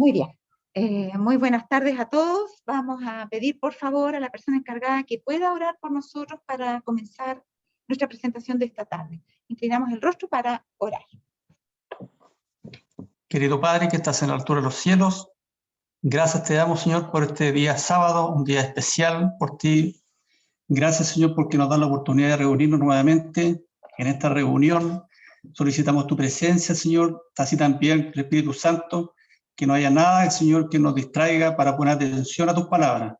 Muy bien. Muy buenas tardes a todos. Vamos a pedir, por favor, a la persona encargada que pueda orar por nosotros para comenzar nuestra presentación de esta tarde. Inclinamos el rostro para orar. Querido Padre, que estás en la altura de los cielos, gracias te damos, Señor, por este día sábado, un día especial por ti. Gracias, Señor, porque nos dan la oportunidad de reunirnos nuevamente en esta reunión. Solicitamos tu presencia, Señor, así también el Espíritu Santo, que no haya nada, Señor, que nos distraiga para poner atención a tus palabras.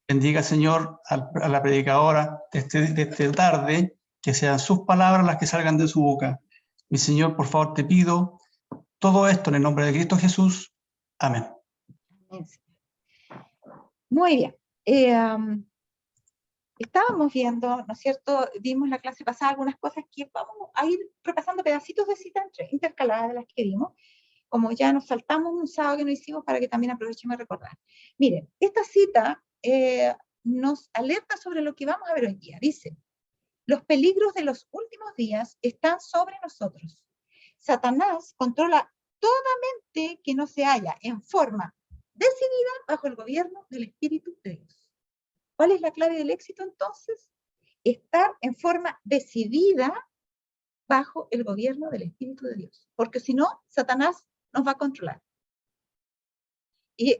Bendiga, Señor, a la predicadora de esta tarde, que sean sus palabras las que salgan de su boca. Mi Señor, por favor, te pido todo esto en el nombre de Cristo Jesús. Amén. Muy bien. Estábamos viendo, ¿no es cierto? Vimos la clase pasada algunas cosas que vamos a ir repasando pedacitos de citas intercaladas de las que vimos, como ya nos saltamos un sábado que no hicimos para que también aprovechemos de recordar. Miren, esta cita nos alerta sobre lo que vamos a ver hoy día. Dice: los peligros de los últimos días están sobre nosotros. Satanás controla toda mente que no se halla en forma decidida bajo el gobierno del Espíritu de Dios. ¿Cuál es la clave del éxito entonces? Estar en forma decidida bajo el gobierno del Espíritu de Dios. Porque si no, Satanás nos va a controlar. Y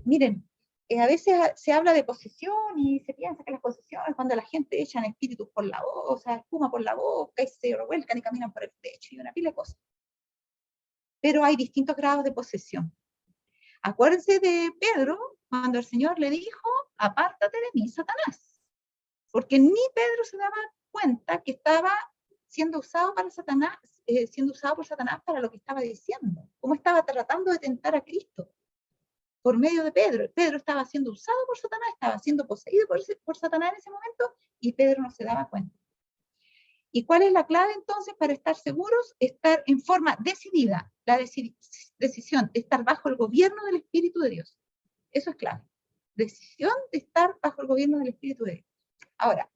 miren, a veces se habla de posesión y se piensa que las posesiones cuando la gente echan espíritus por la boca, o sea, espuma por la boca y se revuelcan y caminan por el techo y una pila de cosas. Pero hay distintos grados de posesión. Acuérdense de Pedro cuando el Señor le dijo: apártate de mí, Satanás. Porque ni Pedro se daba cuenta que estaba siendo usado para Satanás, siendo usado por Satanás para lo que estaba diciendo. Cómo estaba tratando de tentar a Cristo por medio de Pedro. Pedro estaba siendo usado por Satanás, estaba siendo poseído por Satanás en ese momento, y Pedro no se daba cuenta. ¿Y cuál es la clave entonces para estar seguros? Estar en forma decidida, la decisión de estar bajo el gobierno del Espíritu de Dios. Eso es clave. Decisión de estar bajo el gobierno del Espíritu de Dios. Ahora,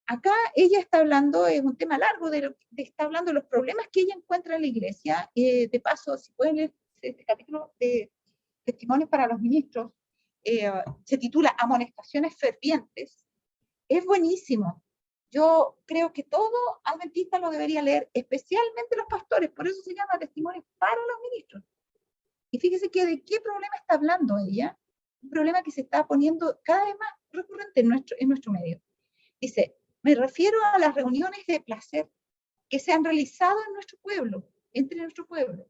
acá ella está hablando, es un tema largo, está hablando de los problemas que ella encuentra en la iglesia. De paso, si pueden leer este capítulo de Testimonios para los Ministros, se titula Amonestaciones Fervientes. Es buenísimo. Yo creo que todo adventista lo debería leer, especialmente los pastores, por eso se llama Testimonios para los Ministros. Y fíjese que de qué problema está hablando ella, un problema que se está poniendo cada vez más recurrente en nuestro medio. Dice: me refiero a las reuniones de placer que se han realizado en nuestro pueblo, entre nuestro pueblo.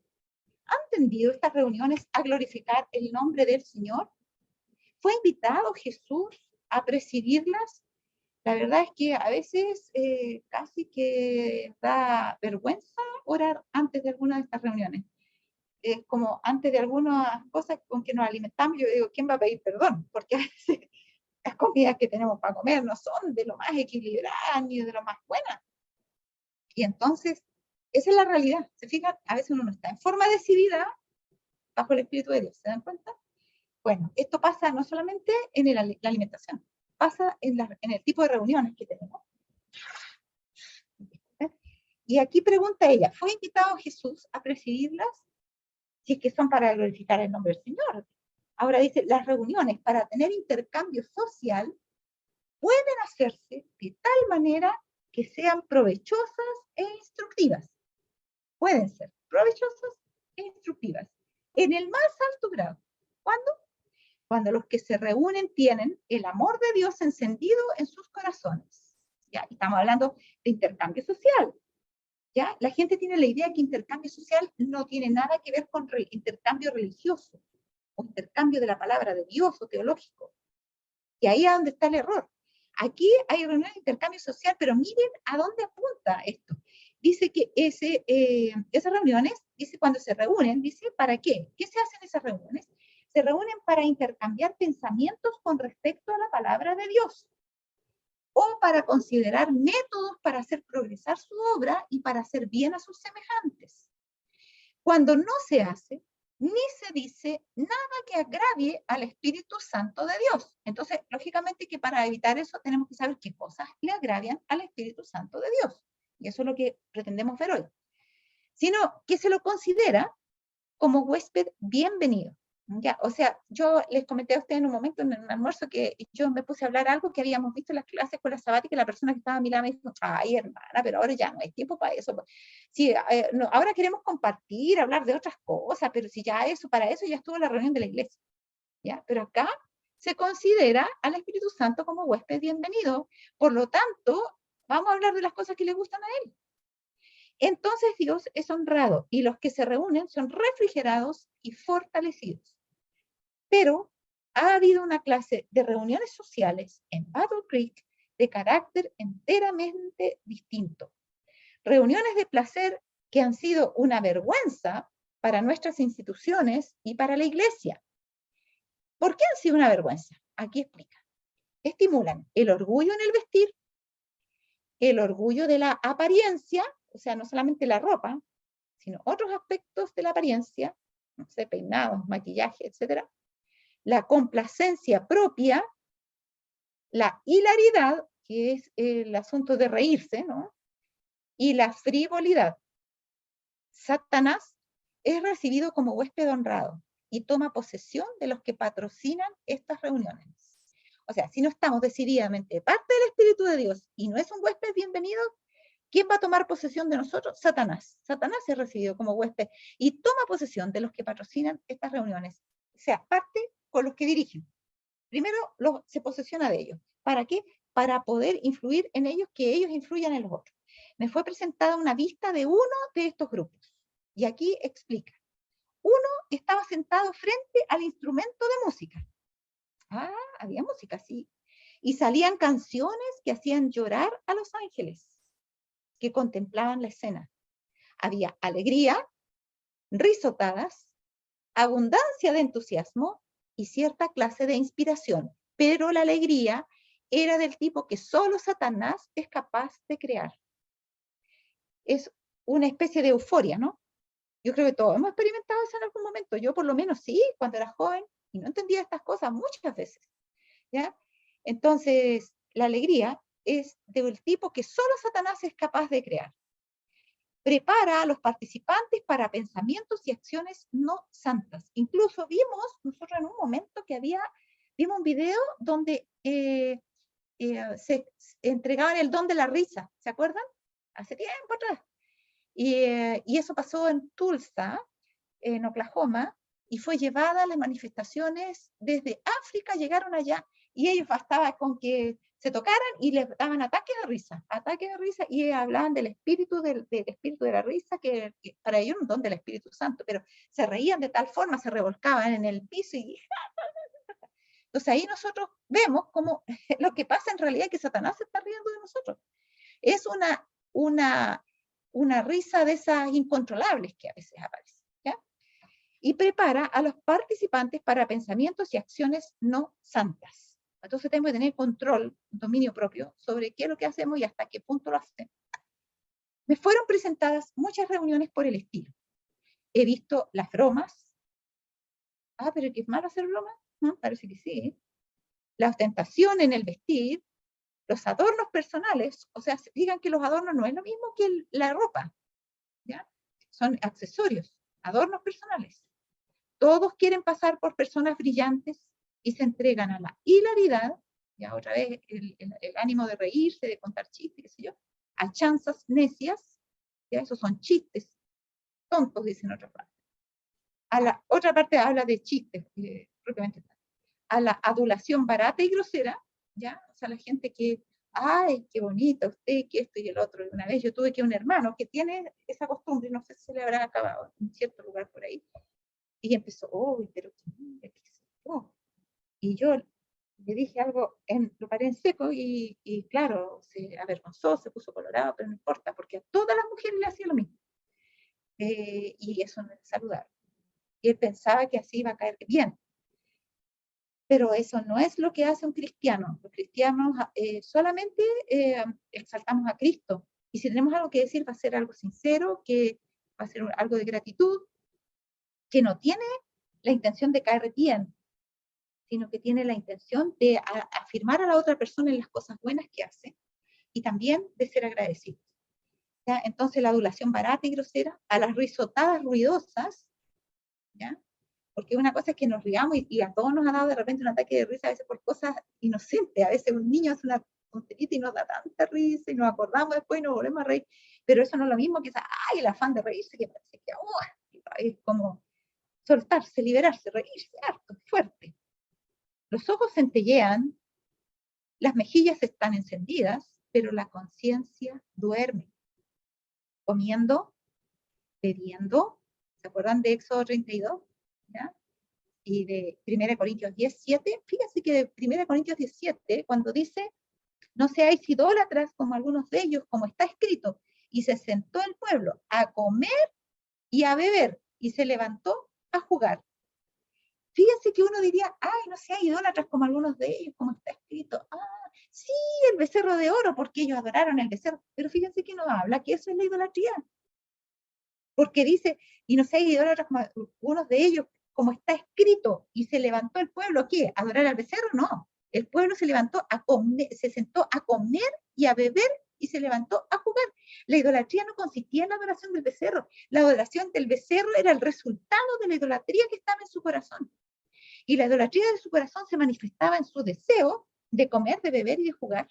¿Han tendido estas reuniones a glorificar el nombre del Señor? ¿Fue invitado Jesús a presidirlas? La verdad es que a veces casi que da vergüenza orar antes de alguna de estas reuniones. Como antes de algunas cosas con que nos alimentamos, yo digo, ¿quién va a pedir perdón? Porque a veces las comidas que tenemos para comer no son de lo más equilibradas ni de lo más buenas. Y entonces, esa es la realidad. ¿Se fijan? A veces uno no está en forma decidida bajo el Espíritu de Dios. ¿Se dan cuenta? Bueno, esto pasa no solamente en la alimentación, pasa en el tipo de reuniones que tenemos. Y aquí pregunta ella: ¿fue invitado Jesús a presidirlas? Si es que son para glorificar el nombre del Señor. Ahora dice: las reuniones para tener intercambio social pueden hacerse de tal manera que sean provechosas e instructivas. Pueden ser provechosas e instructivas en el más alto grado. ¿Cuándo? Cuando los que se reúnen tienen el amor de Dios encendido en sus corazones. ¿Ya? Estamos hablando de intercambio social. ¿Ya? La gente tiene la idea que intercambio social no tiene nada que ver con intercambio religioso o intercambio de la palabra de Dios o teológico. Y ahí es donde está el error. Aquí hay reuniones de intercambio social, pero miren a dónde apunta esto. Dice que esas reuniones, dice cuando se reúnen, dice ¿para qué? ¿Qué se hacen esas reuniones? Se reúnen para intercambiar pensamientos con respecto a la palabra de Dios, o para considerar métodos para hacer progresar su obra y para hacer bien a sus semejantes. Cuando no se hace, ni se dice nada que agravie al Espíritu Santo de Dios. Entonces, lógicamente que para evitar eso tenemos que saber qué cosas le agravian al Espíritu Santo de Dios. Y eso es lo que pretendemos ver hoy. Sino que se lo considera como huésped bienvenido. ¿Ya? O sea, yo les comenté a ustedes en un momento, en un almuerzo, que yo me puse a hablar algo que habíamos visto en las clases con la sabática, y la persona que estaba a mi lado me dijo, ay, hermana, pero ahora ya no hay tiempo para eso. Sí, no, ahora queremos compartir, hablar de otras cosas, pero si ya eso, para eso ya estuvo la reunión de la iglesia. ¿Ya? Pero acá se considera al Espíritu Santo como huésped bienvenido. Por lo tanto, vamos a hablar de las cosas que le gustan a él. Entonces Dios es honrado y los que se reúnen son refrigerados y fortalecidos. Pero ha habido una clase de reuniones sociales en Battle Creek de carácter enteramente distinto. Reuniones de placer que han sido una vergüenza para nuestras instituciones y para la iglesia. ¿Por qué han sido una vergüenza? Aquí explica. Estimulan el orgullo en el vestir, el orgullo de la apariencia, o sea, no solamente la ropa, sino otros aspectos de la apariencia, no sé, peinados, maquillaje, etc. La complacencia propia, la hilaridad, que es el asunto de reírse, ¿no? Y la frivolidad. Satanás es recibido como huésped honrado y toma posesión de los que patrocinan estas reuniones. O sea, si no estamos decididamente parte del Espíritu de Dios y no es un huésped bienvenido, ¿quién va a tomar posesión de nosotros? Satanás. Satanás es recibido como huésped y toma posesión de los que patrocinan estas reuniones. O sea, parte con los que dirigen. Primero se posesiona de ellos. ¿Para qué? Para poder influir en ellos, que ellos influyan en los otros. Me fue presentada una vista de uno de estos grupos. Y aquí explica. Uno estaba sentado frente al instrumento de música. Ah, había música, sí. Y salían canciones que hacían llorar a los ángeles que contemplaban la escena. Había alegría, risotadas, abundancia de entusiasmo y cierta clase de inspiración. Pero la alegría era del tipo que solo Satanás es capaz de crear. Es una especie de euforia, ¿no? Yo creo que todos hemos experimentado eso en algún momento. Yo por lo menos sí, cuando era joven, y no entendía estas cosas muchas veces. ¿Ya? Entonces, la alegría es del tipo que solo Satanás es capaz de crear. Prepara a los participantes para pensamientos y acciones no santas. Incluso vimos, nosotros en un momento vimos un video donde se entregaban el don de la risa, ¿se acuerdan? Hace tiempo atrás. Y eso pasó en Tulsa, en Oklahoma, y fue llevada a las manifestaciones desde África, llegaron allá, y ellos bastaba con que se tocaran y les daban ataques de risa, y hablaban del espíritu espíritu de la risa, que para ellos era un don del Espíritu Santo, pero se reían de tal forma, se revolcaban en el piso, y entonces ahí nosotros vemos cómo lo que pasa en realidad es que Satanás se está riendo de nosotros. Es una risa de esas incontrolables que a veces aparecen. ¿Ya? Y prepara a los participantes para pensamientos y acciones no santas. Entonces tenemos que tener control, dominio propio, sobre qué es lo que hacemos y hasta qué punto lo hacemos. Me fueron presentadas muchas reuniones por el estilo. He visto las bromas. Ah, pero ¿qué es malo hacer bromas? Parece que sí. La ostentación en el vestir, los adornos personales, o sea, digan que los adornos no es lo mismo que la ropa, ¿ya? Son accesorios, adornos personales. Todos quieren pasar por personas brillantes y se entregan a la hilaridad, ya otra vez el ánimo de reírse, de contar chistes, qué sé yo, a chanzas necias, ya esos son chistes tontos, dicen otra parte. A la otra parte habla de chistes, propiamente tal. A la adulación barata y grosera, ya, o sea, la gente que, ay, qué bonita usted, que esto y el otro. Una vez yo tuve que un hermano que tiene esa costumbre, no sé si se le habrá acabado en cierto lugar por ahí, y empezó, uy, pero qué sé yo. Y yo le dije algo, lo paré en seco y claro, se avergonzó, se puso colorado, pero no importa, porque a todas las mujeres le hacía lo mismo. Y eso no es saludable. Y él pensaba que así iba a caer bien. Pero eso no es lo que hace un cristiano. Los cristianos solamente exaltamos a Cristo. Y si tenemos algo que decir, va a ser algo sincero, que va a ser algo de gratitud, que no tiene la intención de caer bien, sino que tiene la intención de afirmar a la otra persona en las cosas buenas que hace y también de ser agradecido. ¿Ya? Entonces la adulación barata y grosera, a las risotadas ruidosas, ¿ya? Porque una cosa es que nos riamos y a todos nos ha dado de repente un ataque de risa a veces por cosas inocentes. A veces un niño hace una tonterita y nos da tanta risa y nos acordamos después y nos volvemos a reír. Pero eso no es lo mismo que ¡ay! El afán de reírse, que parece que es como soltarse, liberarse, reírse harto, fuerte. Los ojos centellean, las mejillas están encendidas, pero la conciencia duerme. Comiendo, bebiendo, ¿se acuerdan de Éxodo 32? ¿Ya? Y de 1 Corintios 10:7, fíjense que de 1 Corintios 10:7, cuando dice, no seáis idólatras como algunos de ellos, como está escrito, y se sentó el pueblo a comer y a beber, y se levantó a jugar. Fíjense que uno diría, ay, no seáis idólatras como algunos de ellos, como está escrito. Ah, sí, el becerro de oro, porque ellos adoraron el becerro. Pero fíjense que no habla que eso es la idolatría. Porque dice, y no seáis idólatras como algunos de ellos, como está escrito, y se levantó el pueblo, ¿qué? ¿Adorar al becerro? No. El pueblo se levantó a comer, se sentó a comer y a beber y se levantó a jugar. La idolatría no consistía en la adoración del becerro. La adoración del becerro era el resultado de la idolatría que estaba en su corazón. Y la idolatría de su corazón se manifestaba en su deseo de comer, de beber y de jugar.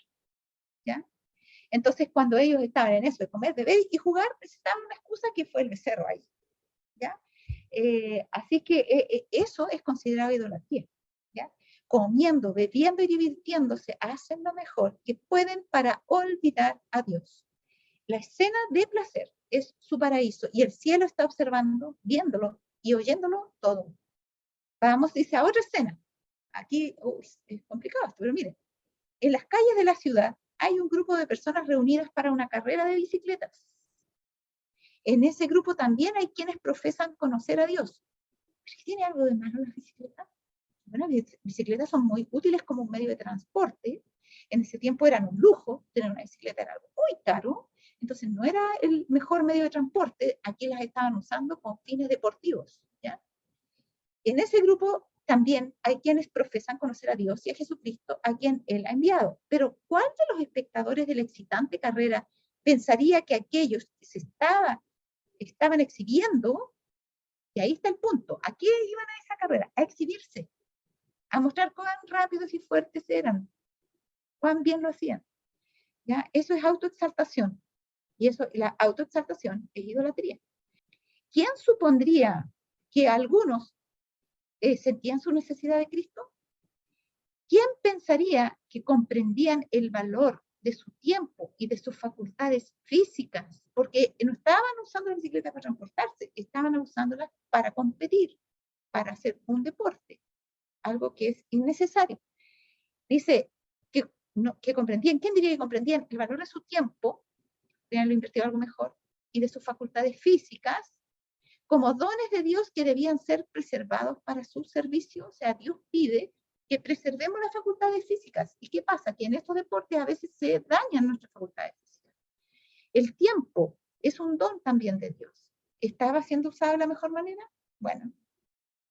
¿Ya? Entonces, cuando ellos estaban en eso de comer, beber y jugar, necesitaban una excusa que fue el becerro ahí. ¿Ya? Así que eso es considerado idolatría. ¿Ya? Comiendo, bebiendo y divirtiéndose, hacen lo mejor que pueden para olvidar a Dios. La escena de placer es su paraíso y el cielo está observando, viéndolo y oyéndolo todo. Vamos, dice, a otra escena. Aquí es complicado esto, pero miren, en las calles de la ciudad hay un grupo de personas reunidas para una carrera de bicicletas. En ese grupo también hay quienes profesan conocer a Dios. ¿Pero tiene algo de malo las bicicletas? Bueno, las bicicletas son muy útiles como un medio de transporte. En ese tiempo eran un lujo, tener una bicicleta era algo muy caro, entonces no era el mejor medio de transporte. Aquí las estaban usando con fines deportivos. ¿Ya? En ese grupo también hay quienes profesan conocer a Dios y a Jesucristo, a quien Él ha enviado. Pero ¿cuál de los espectadores de la excitante carrera pensaría que aquellos que se estaban exhibiendo, y ahí está el punto, ¿a qué iban a esa carrera? A exhibirse, a mostrar cuán rápidos y fuertes eran, cuán bien lo hacían? ¿Ya? Eso es autoexaltación, y la autoexaltación es idolatría. ¿Quién supondría que algunos sentían su necesidad de Cristo? ¿Quién pensaría que comprendían el valor de su tiempo y de sus facultades físicas? Porque no estaban usando la bicicleta para transportarse, estaban usándola para competir, para hacer un deporte, algo que es innecesario. Dice que comprendían, ¿quién diría que comprendían el valor de su tiempo, tenerlo invertido en algo mejor, y de sus facultades físicas, como dones de Dios que debían ser preservados para su servicio? O sea, Dios pide que preservemos las facultades físicas. ¿Y qué pasa? Que en estos deportes a veces se dañan nuestras facultades físicas. El tiempo es un don también de Dios. ¿Estaba siendo usado de la mejor manera? Bueno,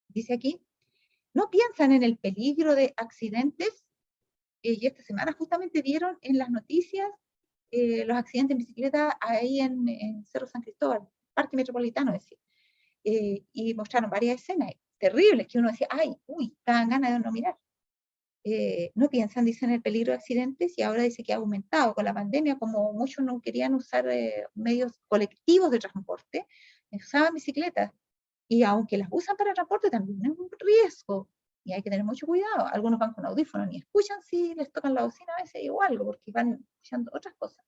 dice aquí, ¿no piensan en el peligro de accidentes? Y esta semana justamente vieron en las noticias los accidentes en bicicleta ahí en Cerro San Cristóbal, Parque Metropolitano, es decir. Y mostraron varias escenas terribles que uno decía, ay, uy, daban ganas de no mirar. No piensan, dicen, el peligro de accidentes, y ahora dice que ha aumentado con la pandemia, como muchos no querían usar medios colectivos de transporte, usaban bicicletas, y aunque las usan para transporte también es un riesgo, y hay que tener mucho cuidado. Algunos van con audífonos ni escuchan si les tocan la bocina a veces o algo, porque van escuchando otras cosas.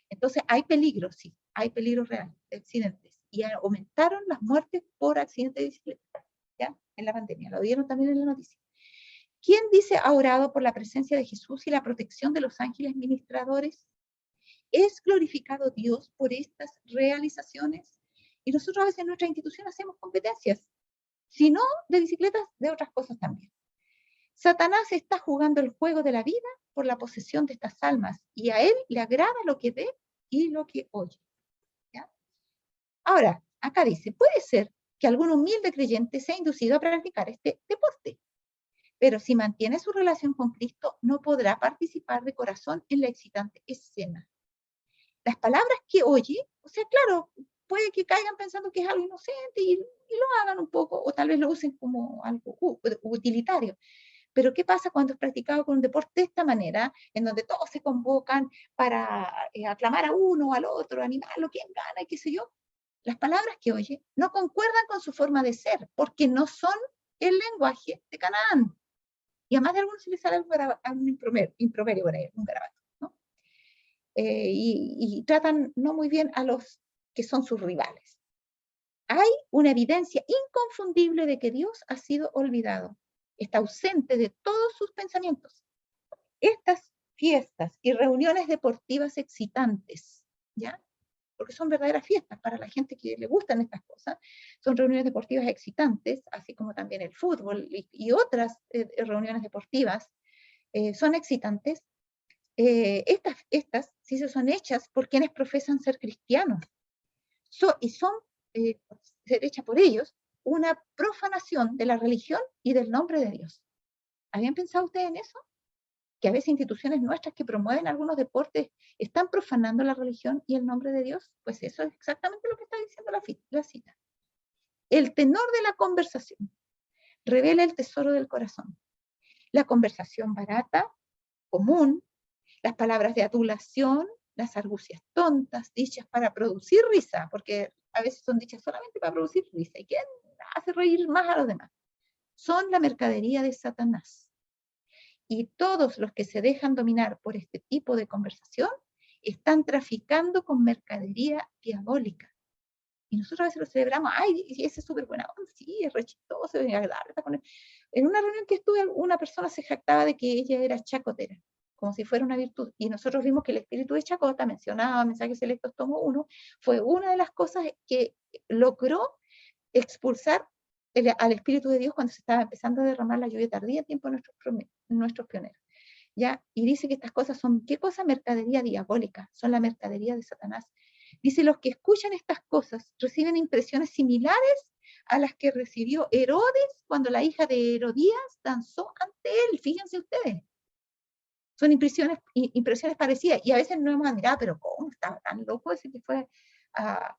Entonces hay peligro, sí, hay peligro real de accidentes, y aumentaron las muertes por accidentes de bicicleta, ¿ya? En la pandemia, lo dieron también en la noticia. ¿Quién dice ha orado por la presencia de Jesús y la protección de los ángeles ministradores? ¿Es glorificado Dios por estas realizaciones? Y nosotros a veces en nuestra institución hacemos competencias, si no de bicicletas, de otras cosas también. Satanás está jugando el juego de la vida por la posesión de estas almas, y a él le agrada lo que ve y lo que oye. ¿Ya? Ahora, acá dice, puede ser que algún humilde creyente sea inducido a practicar este deporte, pero si mantiene su relación con Cristo, no podrá participar de corazón en la excitante escena. Las palabras que oye, o sea, claro, puede que caigan pensando que es algo inocente y lo hagan un poco, o tal vez lo usen como algo utilitario. Pero ¿qué pasa cuando es practicado con un deporte de esta manera, en donde todos se convocan para aclamar a uno o al otro, animarlo, quién gana, y qué sé yo? Las palabras que oye no concuerdan con su forma de ser, porque no son el lenguaje de Canaán. Y además de algunos se les sale un improperio por ahí, un garabato, ¿no? Y tratan no muy bien a los que son sus rivales. Hay una evidencia inconfundible de que Dios ha sido olvidado. Está ausente de todos sus pensamientos. Estas fiestas y reuniones deportivas excitantes, ¿ya? Porque son verdaderas fiestas para la gente que le gustan estas cosas, son reuniones deportivas excitantes, así como también el fútbol y otras reuniones deportivas son excitantes. Estas sí son hechas por quienes profesan ser cristianos y son ser hechas por ellos una profanación de la religión y del nombre de Dios. ¿Habían pensado ustedes en eso? Que a veces instituciones nuestras que promueven algunos deportes están profanando la religión y el nombre de Dios. Pues eso es exactamente lo que está diciendo la cita. El tenor de la conversación revela el tesoro del corazón. La conversación barata, común, las palabras de adulación, las argucias tontas, dichas para producir risa, porque a veces son dichas solamente para producir risa. ¿Y quién hace reír más a los demás? Son la mercadería de Satanás. Y todos los que se dejan dominar por este tipo de conversación están traficando con mercadería diabólica. Y nosotros a veces lo celebramos, ay, ese es súper buena, sí, es re chistoso, es agradable. En una reunión que estuve, una persona se jactaba de que ella era chacotera, como si fuera una virtud. Y nosotros vimos que el espíritu de chacota, mencionaba Mensajes Selectos tomo 1, fue una de las cosas que logró expulsar al Espíritu de Dios cuando se estaba empezando a derramar la lluvia tardía en tiempo de nuestros pioneros. ¿Ya? Y dice que estas cosas son, ¿qué cosa? Mercadería diabólica, son la mercadería de Satanás. Dice, los que escuchan estas cosas reciben impresiones similares a las que recibió Herodes cuando la hija de Herodías danzó ante él. Fíjense ustedes. Son impresiones parecidas. Y a veces no hemos admirado, pero ¿cómo estaba tan loco ese que fue a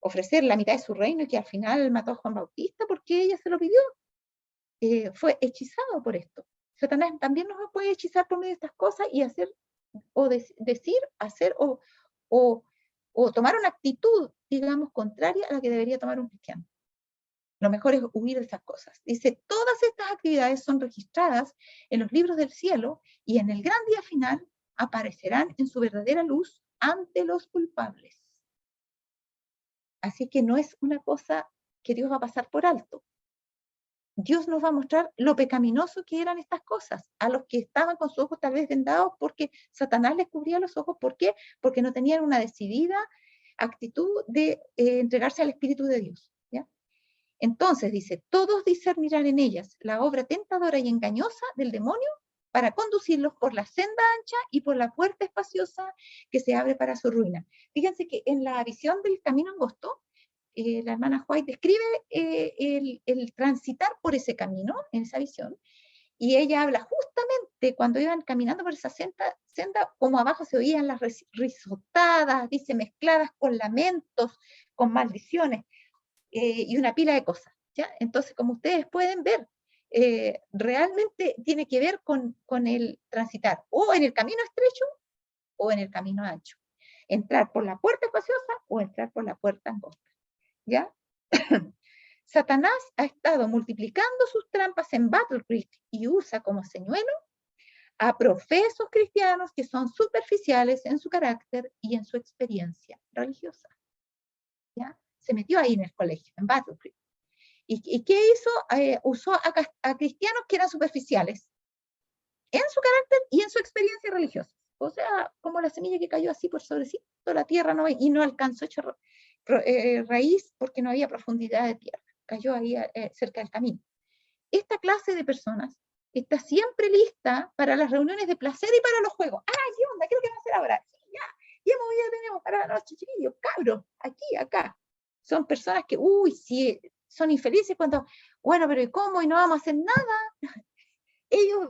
ofrecer la mitad de su reino y que al final mató a Juan Bautista porque ella se lo pidió? Fue hechizado por esto. Satanás también nos puede hechizar por medio de estas cosas y hacer, o decir, hacer, o tomar una actitud, digamos, contraria a la que debería tomar un cristiano. Lo mejor es huir de esas cosas. Dice, todas estas actividades son registradas en los libros del cielo y en el gran día final aparecerán en su verdadera luz ante los culpables. Así que no es una cosa que Dios va a pasar por alto. Dios nos va a mostrar lo pecaminoso que eran estas cosas, a los que estaban con sus ojos tal vez vendados porque Satanás les cubría los ojos. ¿Por qué? Porque no tenían una decidida actitud de entregarse al Espíritu de Dios. ¿Ya? Entonces dice, todos discernirán en ellas la obra tentadora y engañosa del demonio para conducirlos por la senda ancha y por la puerta espaciosa que se abre para su ruina. Fíjense que en la visión del camino angosto, la hermana White describe el transitar por ese camino, en esa visión, y ella habla justamente cuando iban caminando por esa senda, como abajo se oían las risotadas, dice, mezcladas con lamentos, con maldiciones, y una pila de cosas, ¿ya? Entonces, como ustedes pueden ver, realmente tiene que ver con el transitar o en el camino estrecho o en el camino ancho. Entrar por la puerta espaciosa o entrar por la puerta angosta. ¿Ya? Satanás ha estado multiplicando sus trampas en Battle Creek y usa como señuelo a profesos cristianos que son superficiales en su carácter y en su experiencia religiosa. ¿Ya? Se metió ahí en el colegio, en Battle Creek. ¿Y qué hizo? Usó a cristianos que eran superficiales en su carácter y en su experiencia religiosa. O sea, como la semilla que cayó así por sobre sí, toda la tierra no, y no alcanzó raíz porque no había profundidad de tierra. Cayó ahí cerca del camino. Esta clase de personas está siempre lista para las reuniones de placer y para los juegos. ¡Ah, qué onda! ¿Qué es lo que vamos a hacer ahora? Sí, ya tenemos para los chiquillos, cabros, aquí, acá. Son personas que, sí, son infelices cuando, bueno, pero ¿y cómo? Y no vamos a hacer nada. Ellos,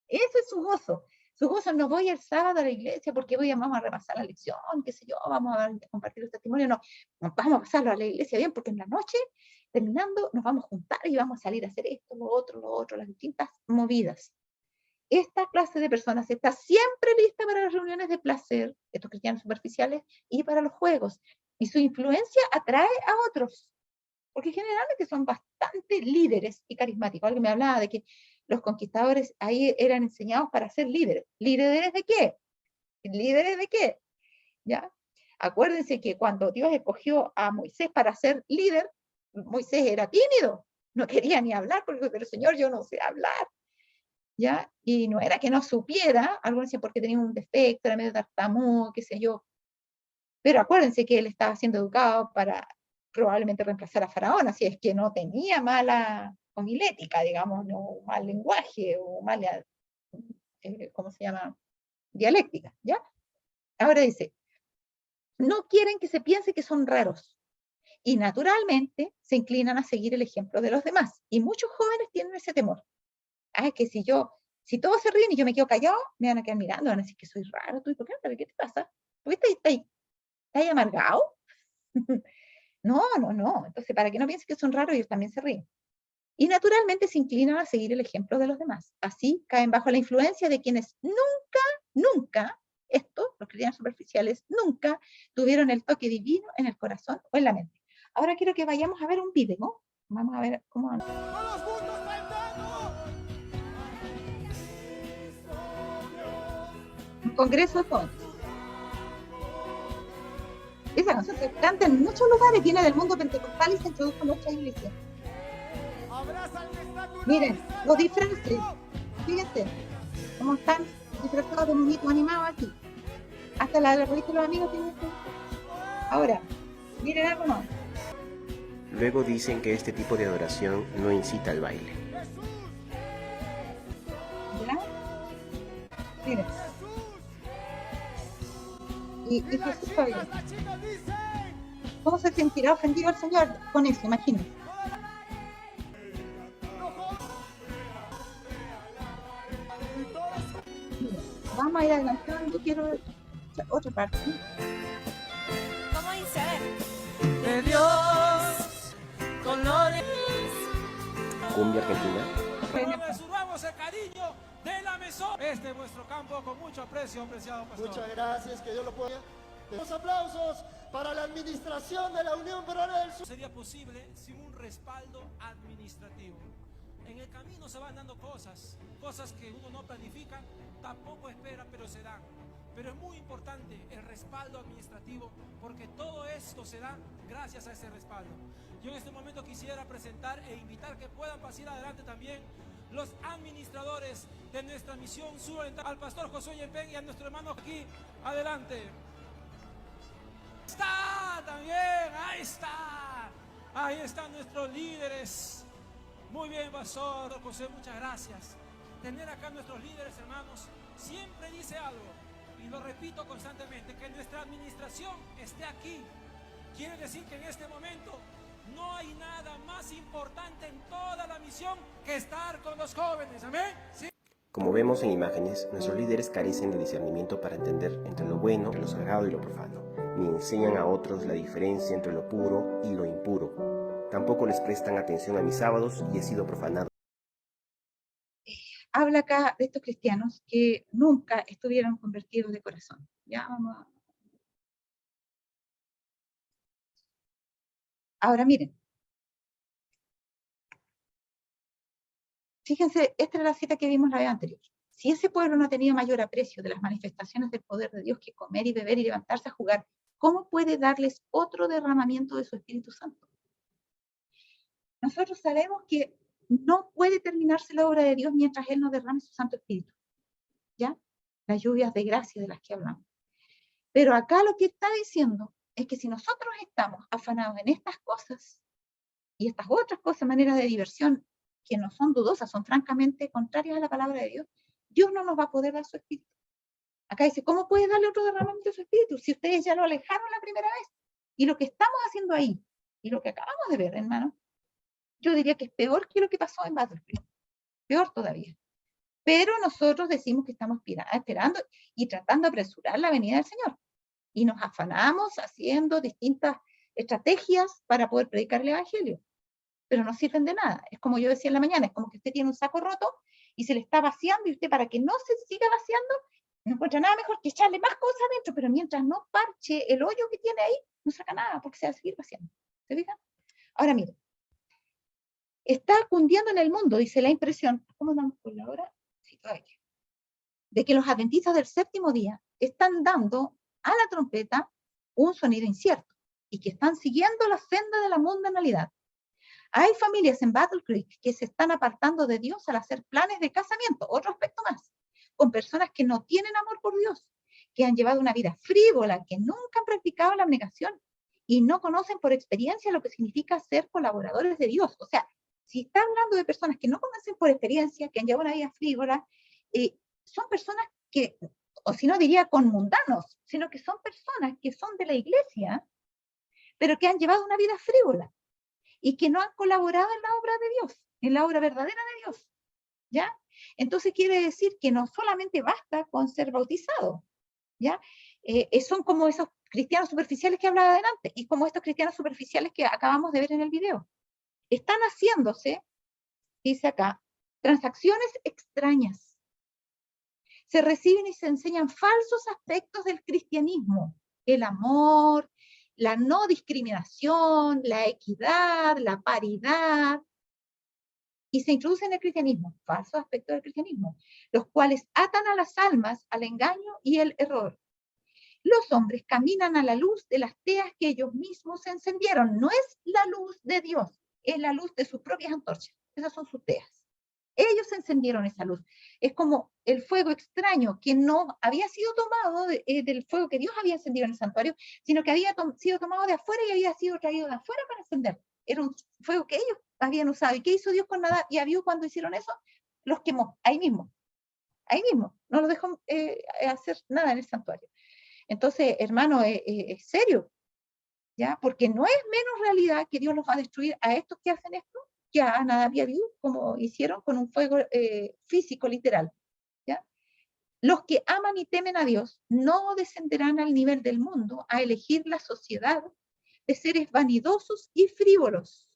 ese es su gozo. Su gozo, no voy el sábado a la iglesia porque vamos a repasar la lección, qué sé yo, vamos a compartir los testimonios, no, vamos a pasarlo a la iglesia bien porque en la noche, terminando, nos vamos a juntar y vamos a salir a hacer esto, lo otro, las distintas movidas. Esta clase de personas está siempre lista para las reuniones de placer, estos cristianos superficiales, y para los juegos. Y su influencia atrae a otros, porque generalmente son bastante líderes y carismáticos. Alguien me hablaba de que los conquistadores ahí eran enseñados para ser líderes. ¿Líderes de qué? ¿Líderes de qué? ¿Ya? Acuérdense que cuando Dios escogió a Moisés para ser líder, Moisés era tímido, no quería ni hablar, porque el Señor, yo no sé hablar. ¿Ya? Y no era que no supiera, algunos decían porque tenía un defecto, era medio tartamudo, qué sé yo. Pero acuérdense que él estaba siendo educado para probablemente reemplazar a Faraón, así es que no tenía mala homilética, digamos, no mal lenguaje o mala, ¿cómo se llama? Dialéctica, ¿ya? Ahora dice, no quieren que se piense que son raros y naturalmente se inclinan a seguir el ejemplo de los demás. Y muchos jóvenes tienen ese temor. Ah, que si todos se ríen y yo me quedo callado, me van a quedar mirando, van a decir que soy raro, tú, ¿y por qué? ¿Qué te pasa? ¿Por qué estás ahí amargado? No. Entonces, para que no piensen que son raros, ellos también se ríen. Y naturalmente se inclinan a seguir el ejemplo de los demás. Así caen bajo la influencia de quienes nunca, los cristianos superficiales, nunca tuvieron el toque divino en el corazón o en la mente. Ahora quiero que vayamos a ver un video, ¿no? Vamos a ver cómo... Un congreso con... Esa canción se canta en muchos lugares, viene del mundo pentecostal y se introdujo en nuestra iglesia. Miren, los disfraces, fíjense, cómo están disfrazados de monito animado aquí. Hasta la revista de los amigos tiene esto. Ahora, miren algo más. Luego dicen que este tipo de adoración no incita al baile. ¿Ya? Miren. Y Jesús baila. ¿Cómo se sentirá ofendido el Señor con eso? Imagínense. Vamos a ir adelantando, quiero ver otra parte. ¿Cómo dice? De Dios, colores. Cumbia argentina. Resurramos el cariño de la mesón. Este es vuestro campo con mucho aprecio, apreciado pastor. Muchas gracias, que Dios lo pueda. Los aplausos para la administración de la Unión Peruana del Sur. Sería posible sin un respaldo administrativo. En el camino se van dando cosas que uno no planifica, tampoco espera, pero se dan. Pero es muy importante el respaldo administrativo, porque todo esto se da gracias a ese respaldo. Yo en este momento quisiera presentar e invitar que puedan pasar adelante también los administradores de nuestra misión suroriental, al pastor Josué Yepén y a nuestro hermano aquí, adelante. Está también, ahí están nuestros líderes. Muy bien, pastor José, muchas gracias. Tener acá a nuestros líderes, hermanos, siempre dice algo, y lo repito constantemente, que nuestra administración esté aquí. Quiere decir que en este momento no hay nada más importante en toda la misión que estar con los jóvenes, amén. ¿Sí? Como vemos en imágenes, nuestros líderes carecen de discernimiento para entender entre lo bueno, lo sagrado y lo profano, ni enseñan a otros la diferencia entre lo puro y lo impuro. Tampoco les prestan atención a mis sábados y he sido profanado. Habla acá de estos cristianos que nunca estuvieron convertidos de corazón. Ya vamos a... Ahora miren. Fíjense, esta era la cita que vimos la vez anterior. Si ese pueblo no ha tenido mayor aprecio de las manifestaciones del poder de Dios que comer y beber y levantarse a jugar, ¿cómo puede darles otro derramamiento de su Espíritu Santo? Nosotros sabemos que no puede terminarse la obra de Dios mientras Él no derrame su Santo Espíritu. ¿Ya? Las lluvias de gracia de las que hablamos. Pero acá lo que está diciendo es que si nosotros estamos afanados en estas cosas y estas otras cosas, maneras de diversión, que no son dudosas, son francamente contrarias a la palabra de Dios, Dios no nos va a poder dar su Espíritu. Acá dice, ¿cómo puede darle otro derramamiento de su Espíritu si ustedes ya lo alejaron la primera vez? Y lo que estamos haciendo ahí, y lo que acabamos de ver, hermano, yo diría que es peor que lo que pasó en Battlefield. Peor todavía. Pero nosotros decimos que estamos esperando y tratando de apresurar la venida del Señor. Y nos afanamos haciendo distintas estrategias para poder predicar el Evangelio. Pero no sirven de nada. Es como yo decía en la mañana, es como que usted tiene un saco roto y se le está vaciando, y usted, para que no se siga vaciando, no encuentra nada mejor que echarle más cosas adentro, pero mientras no parche el hoyo que tiene ahí, no saca nada, porque se va a seguir vaciando. ¿Se fijan? Ahora mire, está cundiendo en el mundo, dice la impresión, ¿cómo andamos por la hora? Sí, todavía, de que los adventistas del séptimo día están dando a la trompeta un sonido incierto, y que están siguiendo la senda de la mundanalidad. Hay familias en Battle Creek que se están apartando de Dios al hacer planes de casamiento, otro aspecto más, con personas que no tienen amor por Dios, que han llevado una vida frívola, que nunca han practicado la abnegación y no conocen por experiencia lo que significa ser colaboradores de Dios. O sea, si está hablando de personas que no conocen por experiencia, que han llevado una vida frívola, son personas que, o si no diría con mundanos, sino que son personas que son de la iglesia, pero que han llevado una vida frívola y que no han colaborado en la obra de Dios, en la obra verdadera de Dios, ¿ya? Entonces quiere decir que no solamente basta con ser bautizado, ¿ya? Son como esos cristianos superficiales que hablaba adelante, y como estos cristianos superficiales que acabamos de ver en el video. Están haciéndose, dice acá, transacciones extrañas. Se reciben y se enseñan falsos aspectos del cristianismo, el amor, la no discriminación, la equidad, la paridad, y se introducen en el cristianismo, falsos aspectos del cristianismo, los cuales atan a las almas al engaño y el error. Los hombres caminan a la luz de las teas que ellos mismos encendieron. No es la luz de Dios, es la luz de sus propias antorchas. Esas son sus teas. Ellos encendieron esa luz. Es como el fuego extraño que no había sido tomado del fuego que Dios había encendido en el santuario, sino que había sido tomado de afuera y había sido traído de afuera para encender. Era un fuego que ellos habían usado. ¿Y qué hizo Dios con Nadab y Abiú cuando hicieron eso? Los quemó, ahí mismo. Ahí mismo. No los dejó hacer nada en el santuario. Entonces, hermano, es serio, ¿ya? Porque no es menos realidad que Dios los va a destruir a estos que hacen esto, que a Nadab y Abiú, como hicieron con un fuego físico, literal, ¿ya? Los que aman y temen a Dios no descenderán al nivel del mundo a elegir la sociedad de seres vanidosos y frívolos.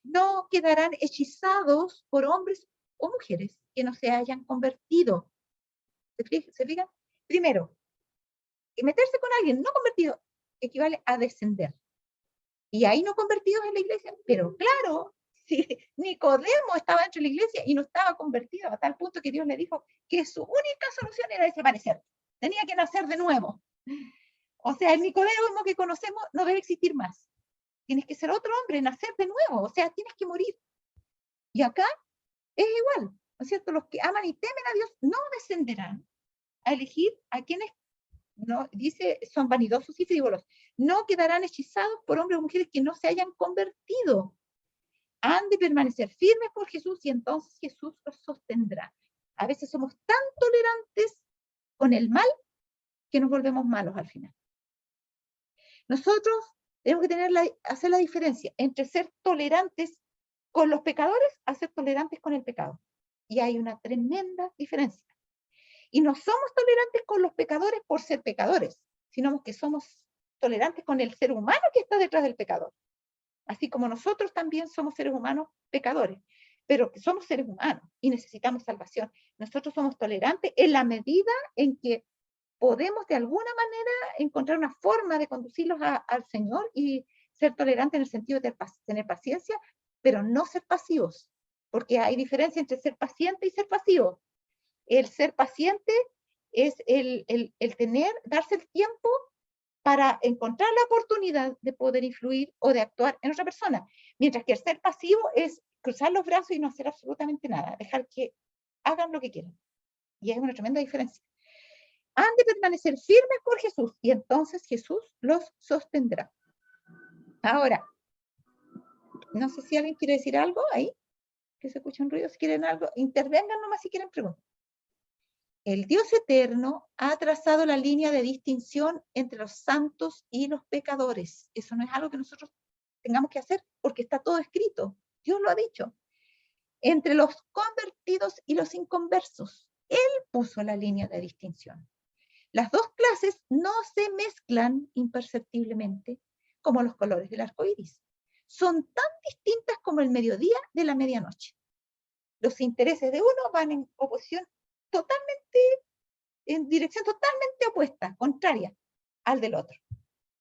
No quedarán hechizados por hombres o mujeres que no se hayan convertido. ¿Se fijan? Primero, meterse con alguien no convertido equivale a descender. Y hay no convertidos en la iglesia, pero claro, si Nicodemo estaba dentro de la iglesia y no estaba convertido, a tal punto que Dios le dijo que su única solución era desaparecer. Tenía que nacer de nuevo. O sea, el Nicodemo que conocemos no debe existir más. Tienes que ser otro hombre, nacer de nuevo, o sea, tienes que morir. Y acá es igual, ¿no es cierto? Los que aman y temen a Dios no descenderán a elegir a quienes, no, dice, son vanidosos y frívolos. No quedarán hechizados por hombres o mujeres que no se hayan convertido. Han de permanecer firmes por Jesús y entonces Jesús los sostendrá. A veces somos tan tolerantes con el mal que nos volvemos malos al final. Nosotros tenemos que hacer la diferencia entre ser tolerantes con los pecadores a ser tolerantes con el pecado. Y hay una tremenda diferencia. Y no somos tolerantes con los pecadores por ser pecadores, sino que somos tolerantes con el ser humano que está detrás del pecador. Así como nosotros también somos seres humanos pecadores, pero que somos seres humanos y necesitamos salvación. Nosotros somos tolerantes en la medida en que podemos de alguna manera encontrar una forma de conducirlos al Señor y ser tolerantes en el sentido de tener paciencia, pero no ser pasivos, porque hay diferencia entre ser paciente y ser pasivo. El ser paciente es darse el tiempo para encontrar la oportunidad de poder influir o de actuar en otra persona, mientras que el ser pasivo es cruzar los brazos y no hacer absolutamente nada, dejar que hagan lo que quieran. Y hay una tremenda diferencia. Han de permanecer firmes por Jesús y entonces Jesús los sostendrá. Ahora, no sé si alguien quiere decir algo ahí, que se escucha un ruido, si quieren algo, intervengan nomás si quieren preguntar. El Dios eterno ha trazado la línea de distinción entre los santos y los pecadores. Eso no es algo que nosotros tengamos que hacer porque está todo escrito. Dios lo ha dicho. entre los convertidos y los inconversos. Él puso la línea de distinción. Las dos clases no se mezclan imperceptiblemente como los colores del arco iris. Son tan distintas como el mediodía de la medianoche. Los intereses de uno van en oposición totalmente, en dirección totalmente opuesta, contraria al del otro.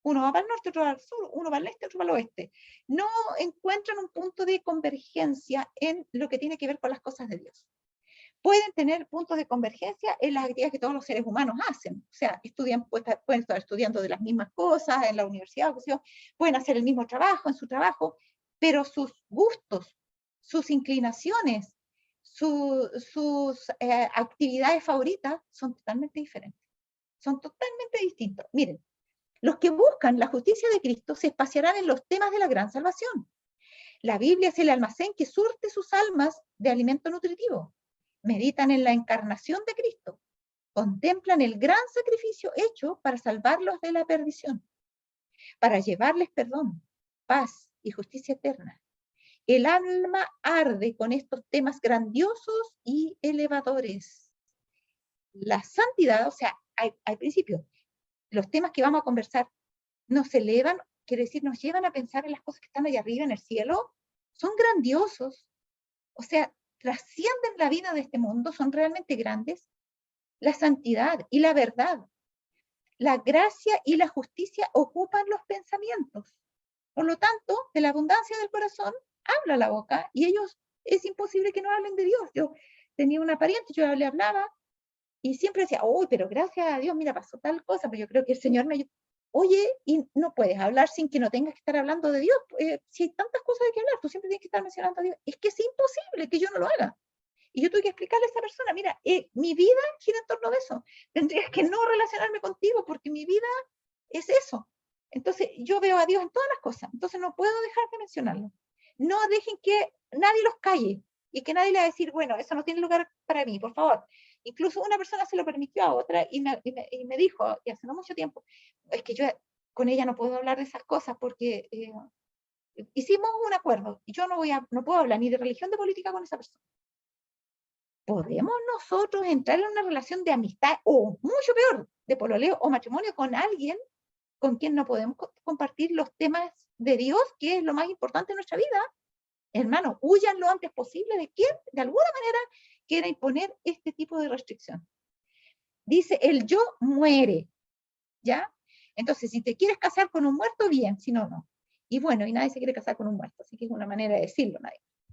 Uno va para el norte, otro va al sur, uno va al este, otro va al oeste. No encuentran un punto de convergencia en lo que tiene que ver con las cosas de Dios. Pueden tener puntos de convergencia en las actividades que todos los seres humanos hacen. O sea, pueden estar estudiando de las mismas cosas en la universidad, pueden hacer el mismo trabajo en su trabajo, pero sus gustos, sus inclinaciones, sus actividades favoritas son totalmente diferentes. Son totalmente distintos. Miren, los que buscan la justicia de Cristo se espaciarán en los temas de la gran salvación. La Biblia es el almacén que surte sus almas de alimento nutritivo. Meditan en la encarnación de Cristo. Contemplan el gran sacrificio hecho para salvarlos de la perdición, para llevarles perdón, paz y justicia eterna. El alma arde con estos temas grandiosos y elevadores. La santidad, o sea, al principio, los temas que vamos a conversar nos elevan, quiere decir, nos llevan a pensar en las cosas que están allá arriba en el cielo, son grandiosos, o sea, trascienden la vida de este mundo, son realmente grandes. La santidad y la verdad, la gracia y la justicia ocupan los pensamientos. Por lo tanto, de la abundancia del corazón habla la boca, y ellos, es imposible que no hablen de Dios. Yo tenía una pariente, yo le hablaba, y siempre decía, uy, pero gracias a Dios, mira, pasó tal cosa, pero yo creo que el Señor me ayudó. Oye, y no puedes hablar sin que no tengas que estar hablando de Dios. Si hay tantas cosas de que hablar, tú siempre tienes que estar mencionando a Dios. Es que es imposible que yo no lo haga. Y yo tuve que explicarle a esa persona, mira, mi vida gira en torno de eso. Tendrías que no relacionarme contigo porque mi vida es eso. Entonces, yo veo a Dios en todas las cosas. Entonces, no puedo dejar de mencionarlo. No dejen que nadie los calle y que nadie le va a decir, bueno, eso no tiene lugar para mí, por favor. Incluso una persona se lo permitió a otra y me dijo, y hace no mucho tiempo, es que yo con ella no puedo hablar de esas cosas porque hicimos un acuerdo y yo no puedo hablar ni de religión ni de política con esa persona. ¿Podemos nosotros entrar en una relación de amistad o, mucho peor, de pololeo o matrimonio con alguien con quien no podemos compartir los temas de Dios, que es lo más importante en nuestra vida? Hermano, huyan lo antes posible de quien, de alguna manera, quiera imponer este tipo de restricción. Dice, el yo muere, ¿ya? Entonces, si te quieres casar con un muerto, bien, si no, no. Y bueno, y nadie se quiere casar con un muerto, así que es una manera de decirlo,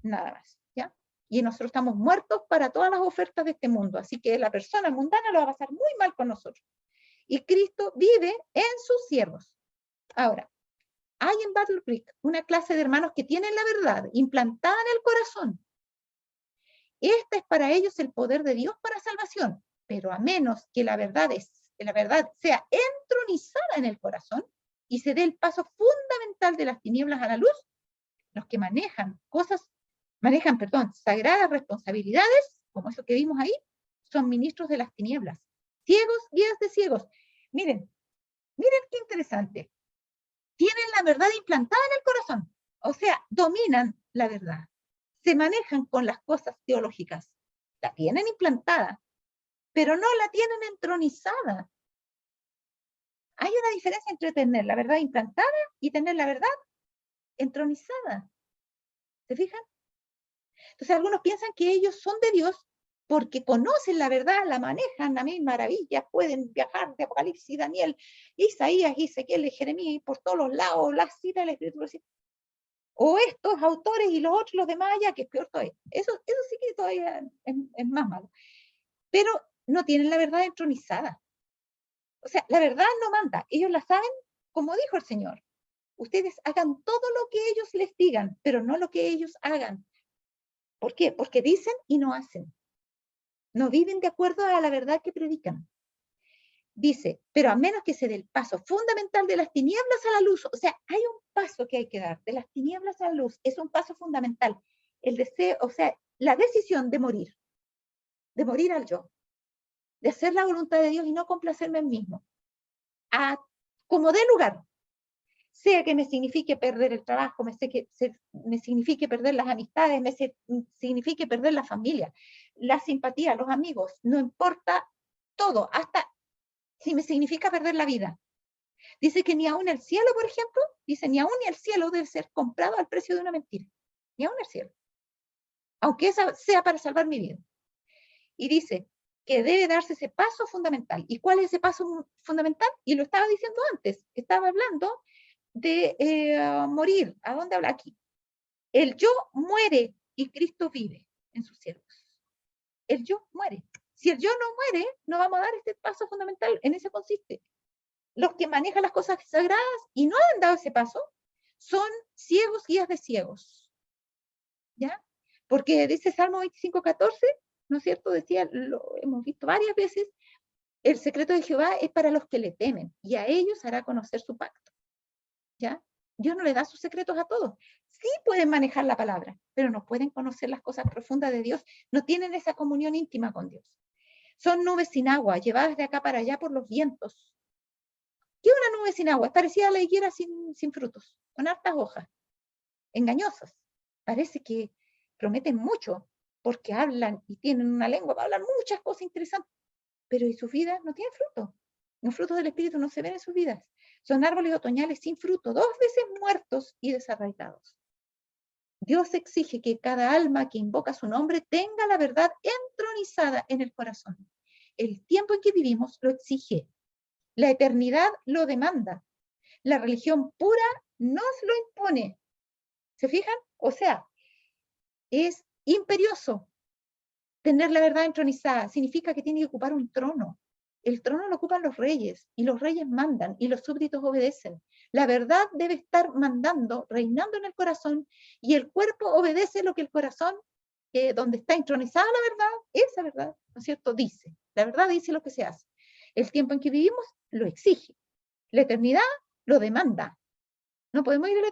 nada más, ¿ya? Y nosotros estamos muertos para todas las ofertas de este mundo, así que la persona mundana lo va a pasar muy mal con nosotros. Y Cristo vive en sus siervos. Ahora, hay en Battle Creek una clase de hermanos que tienen la verdad implantada en el corazón. Esta es para ellos el poder de Dios para salvación, pero a menos que la verdad sea entronizada en el corazón y se dé el paso fundamental de las tinieblas a la luz, los que manejan sagradas responsabilidades, como eso que vimos ahí, son ministros de las tinieblas, ciegos, guías de ciegos. Miren qué interesante. Tienen la verdad implantada en el corazón, o sea, dominan la verdad. Se manejan con las cosas teológicas, la tienen implantada, pero no la tienen entronizada. Hay una diferencia entre tener la verdad implantada y tener la verdad entronizada. ¿Se fijan? Entonces algunos piensan que ellos son de Dios porque conocen la verdad, la manejan a mil maravillas, pueden viajar de Apocalipsis, Daniel, Isaías, Ezequiel, Jeremías, por todos los lados, las citas de la Escritura. O estos autores y los otros, los demás allá, que es peor todavía. Eso sí que todavía es más malo. Pero no tienen la verdad entronizada. O sea, la verdad no manda. Ellos la saben, como dijo el Señor. Ustedes hagan todo lo que ellos les digan, pero no lo que ellos hagan. ¿Por qué? Porque dicen y no hacen. No viven de acuerdo a la verdad que predican. Dice, pero a menos que se dé el paso fundamental de las tinieblas a la luz, o sea, hay un paso que hay que dar, de las tinieblas a la luz, es un paso fundamental. El deseo, o sea, la decisión de morir al yo, de hacer la voluntad de Dios y no complacerme en mí mismo, como dé lugar. sea que me signifique perder el trabajo, me signifique perder las amistades, signifique perder la familia, la simpatía, los amigos, no importa todo, hasta si me significa perder la vida. Dice que ni aún el cielo, por ejemplo, dice ni aún el cielo debe ser comprado al precio de una mentira, ni aún el cielo, aunque esa sea para salvar mi vida. Y dice que debe darse ese paso fundamental. ¿Y cuál es ese paso fundamental? Y lo estaba diciendo antes, estaba hablando de morir. ¿A dónde habla aquí? El yo muere y Cristo vive en sus siervos. El yo muere. Si el yo no muere, no vamos a dar este paso fundamental. En eso consiste. Los que manejan las cosas sagradas y no han dado ese paso son ciegos guías de ciegos. ¿Ya? Porque dice Salmo 25:14, ¿no es cierto? Decía, lo hemos visto varias veces, el secreto de Jehová es para los que le temen y a ellos hará conocer su pacto. ¿Ya? Dios no le da sus secretos a todos. Sí pueden manejar la palabra, pero no pueden conocer las cosas profundas de Dios, no tienen esa comunión íntima con Dios. Son nubes sin agua, llevadas de acá para allá por los vientos. ¿Qué es una nube sin agua? Es parecida a la higuera sin frutos, con hartas hojas, engañosas. Parece que prometen mucho, porque hablan y tienen una lengua para hablar muchas cosas interesantes, pero en sus vidas no tienen fruto. Los frutos del Espíritu no se ven en sus vidas. Son árboles otoñales sin fruto, 2 veces muertos y desarraigados. Dios exige que cada alma que invoca su nombre tenga la verdad entronizada en el corazón. El tiempo en que vivimos lo exige. La eternidad lo demanda. La religión pura nos lo impone. ¿Se fijan? O sea, es imperioso tener la verdad entronizada. Significa que tiene que ocupar un trono. El trono lo ocupan los reyes, y los reyes mandan, y los súbditos obedecen. La verdad debe estar mandando, reinando en el corazón, y el cuerpo obedece lo que el corazón, donde está entronizada la verdad, esa verdad, ¿no es cierto?, dice. La verdad dice lo que se hace. El tiempo en que vivimos lo exige. La eternidad lo demanda. No podemos ir a la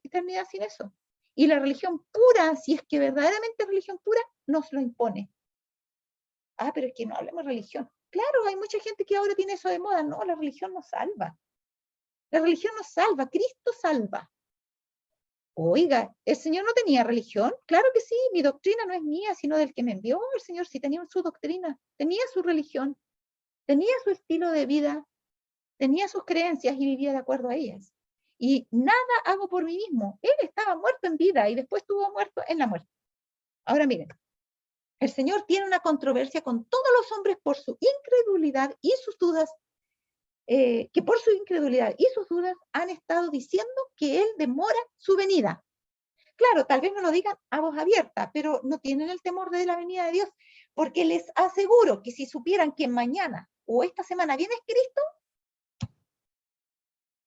eternidad sin eso. Y la religión pura, si es que verdaderamente es religión pura, nos lo impone. Ah, pero es que no hablemos de religión. Claro, hay mucha gente que ahora tiene eso de moda. No, la religión nos salva. La religión nos salva, Cristo salva. Oiga, ¿el Señor no tenía religión? Claro que sí, mi doctrina no es mía, sino del que me envió. El Señor sí tenía su doctrina, tenía su religión, tenía su estilo de vida, tenía sus creencias y vivía de acuerdo a ellas. Y nada hago por mí mismo. Él estaba muerto en vida y después estuvo muerto en la muerte. Ahora miren, el Señor tiene una controversia con todos los hombres por su incredulidad y sus dudas, que por su incredulidad y sus dudas han estado diciendo que Él demora su venida. Claro, tal vez no lo digan a voz abierta, pero no tienen el temor de la venida de Dios, porque les aseguro que si supieran que mañana o esta semana viene Cristo,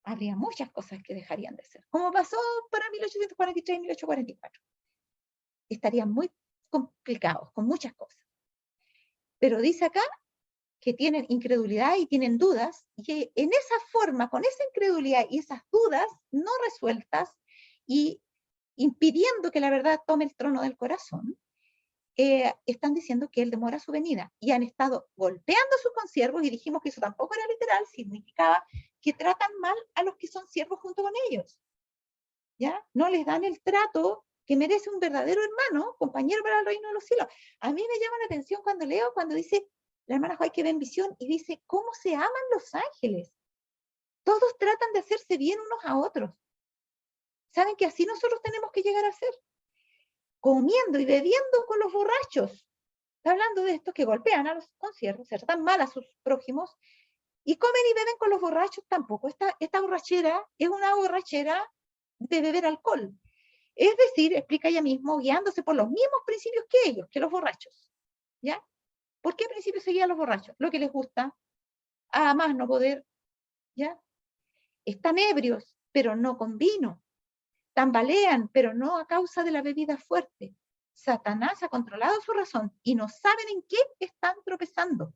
habría muchas cosas que dejarían de ser, como pasó para 1843 y 1844. Estarían muy complicados con muchas cosas. Pero dice acá que tienen incredulidad y tienen dudas, y que en esa forma, con esa incredulidad y esas dudas no resueltas, y impidiendo que la verdad tome el trono del corazón, están diciendo que Él demora su venida, y han estado golpeando a sus consiervos, y dijimos que eso tampoco era literal, significaba que tratan mal a los que son siervos junto con ellos. ¿Ya? No les dan el trato que merece un verdadero hermano, compañero para el reino de los cielos. A mí me llama la atención cuando leo, cuando dice la hermana Joy que ve en visión, y dice, ¿cómo se aman los ángeles? Todos tratan de hacerse bien unos a otros. ¿Saben que así nosotros tenemos que llegar a ser? Comiendo y bebiendo con los borrachos. Está hablando de estos que golpean a los consiervos, se tratan mal a sus prójimos, y comen y beben con los borrachos tampoco. Esta borrachera es una borrachera de beber alcohol. Es decir, explica ella mismo, guiándose por los mismos principios que ellos, que los borrachos. ¿Ya? ¿Por qué principios seguían los borrachos? Lo que les gusta, a más no poder. ¿Ya? Están ebrios, pero no con vino. Tambalean, pero no a causa de la bebida fuerte. Satanás ha controlado su razón y no saben en qué están tropezando.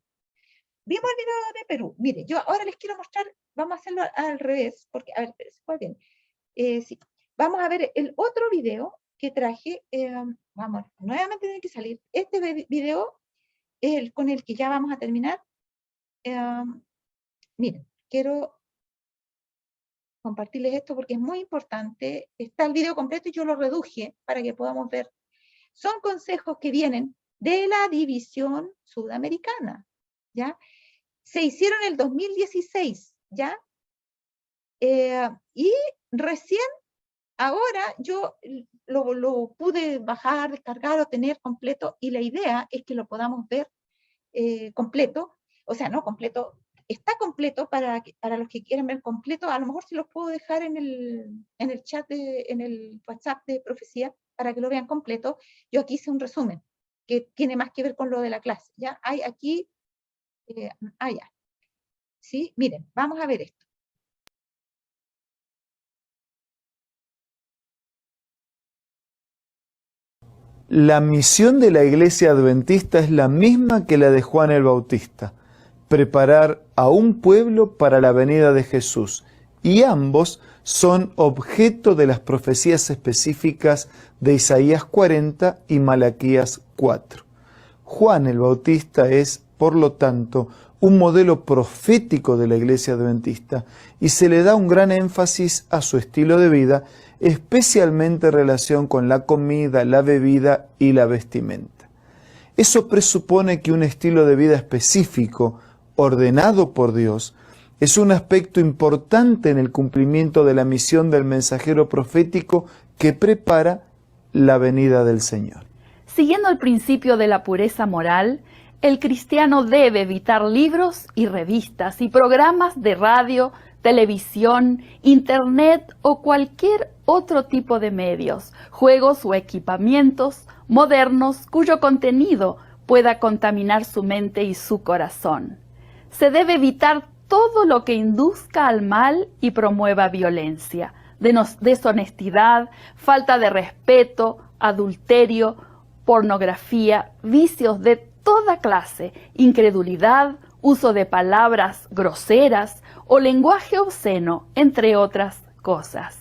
Vimos el video de Perú. Mire, yo ahora les quiero mostrar, vamos a hacerlo al revés, porque, a ver, ¿cuál bien? Sí. Vamos a ver el otro video que traje. Vamos, nuevamente tiene que salir. Este video es con el que ya vamos a terminar. Miren, quiero compartirles esto porque es muy importante. Está el video completo y yo lo reduje para que podamos ver. Son consejos que vienen de la división sudamericana, ¿ya? Se hicieron en el 2016, ¿ya? Y recién ahora yo lo pude bajar, descargar o tener completo, y la idea es que lo podamos ver completo, o sea, no completo, está completo para los que quieran ver completo. A lo mejor se los puedo dejar en el chat, en el WhatsApp de Profecía, para que lo vean completo. Yo aquí hice un resumen que tiene más que ver con lo de la clase, ¿ya? Hay aquí, ya. ¿Sí? Miren, vamos a ver esto. La misión de la Iglesia Adventista es la misma que la de Juan el Bautista: preparar a un pueblo para la venida de Jesús, y ambos son objeto de las profecías específicas de Isaías 40 y Malaquías 4. Juan el Bautista es, por lo tanto, un modelo profético de la Iglesia Adventista, y se le da un gran énfasis a su estilo de vida, especialmente en relación con la comida, la bebida y la vestimenta. Eso presupone que un estilo de vida específico, ordenado por Dios, es un aspecto importante en el cumplimiento de la misión del mensajero profético que prepara la venida del Señor. Siguiendo el principio de la pureza moral, el cristiano debe evitar libros y revistas y programas de radio, televisión, internet o cualquier otro tipo de medios, juegos o equipamientos modernos cuyo contenido pueda contaminar su mente y su corazón. Se debe evitar todo lo que induzca al mal y promueva violencia, deshonestidad, falta de respeto, adulterio, pornografía, vicios de toda clase, incredulidad, uso de palabras groseras o lenguaje obsceno, entre otras cosas.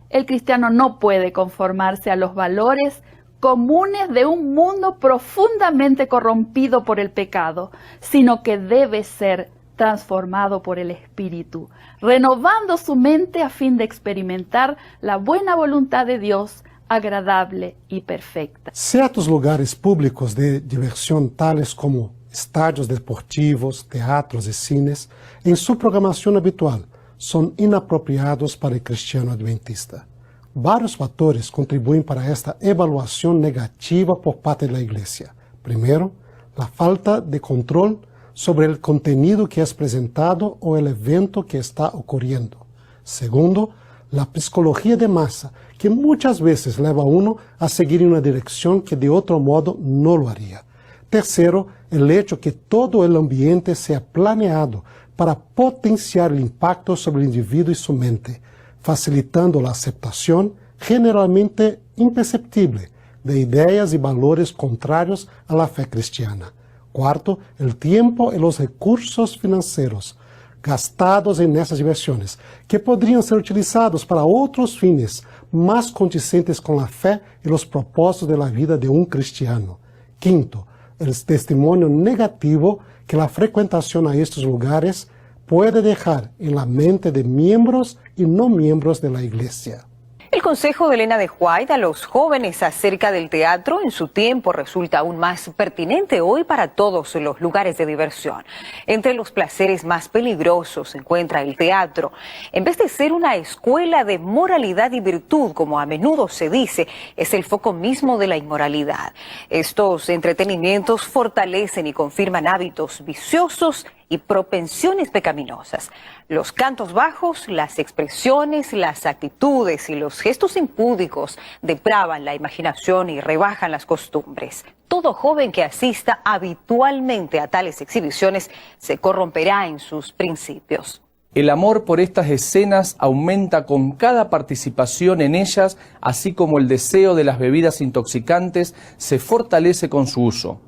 El cristiano no puede conformarse a los valores comunes de un mundo profundamente corrompido por el pecado, sino que debe ser transformado por el Espíritu, renovando su mente a fin de experimentar la buena voluntad de Dios, agradable y perfecta. Certos lugares públicos de diversión, tales como estádios deportivos, teatros y cines, en su programación habitual, son inapropiados para el cristiano adventista. Varios factores contribuyen para esta evaluación negativa por parte de la Iglesia. Primero, la falta de control sobre el contenido que es presentado o el evento que está ocurriendo. Segundo, la psicología de masa, que muchas veces lleva a uno a seguir en una dirección que de otro modo no lo haría. Tercero, el hecho que todo el ambiente sea planeado para potenciar el impacto sobre el individuo y su mente, facilitando la aceptación, generalmente imperceptible, de ideas y valores contrarios a la fe cristiana. Cuarto, el tiempo y los recursos financieros gastados en esas diversiones, que podrían ser utilizados para otros fines más condicentes con la fe y los propósitos de la vida de un cristiano. Quinto, el testimonio negativo que la frecuentación a estos lugares puede dejar en la mente de miembros y no miembros de la Iglesia. El consejo de Elena de White a los jóvenes acerca del teatro en su tiempo resulta aún más pertinente hoy para todos los lugares de diversión. Entre los placeres más peligrosos se encuentra el teatro. En vez de ser una escuela de moralidad y virtud, como a menudo se dice, es el foco mismo de la inmoralidad. Estos entretenimientos fortalecen y confirman hábitos viciosos y propensiones pecaminosas. Los cantos bajos, las expresiones, las actitudes y los gestos impúdicos depravan la imaginación y rebajan las costumbres. Todo joven que asista habitualmente a tales exhibiciones se corromperá en sus principios. El amor por estas escenas aumenta con cada participación en ellas, así como el deseo de las bebidas intoxicantes se fortalece con su uso.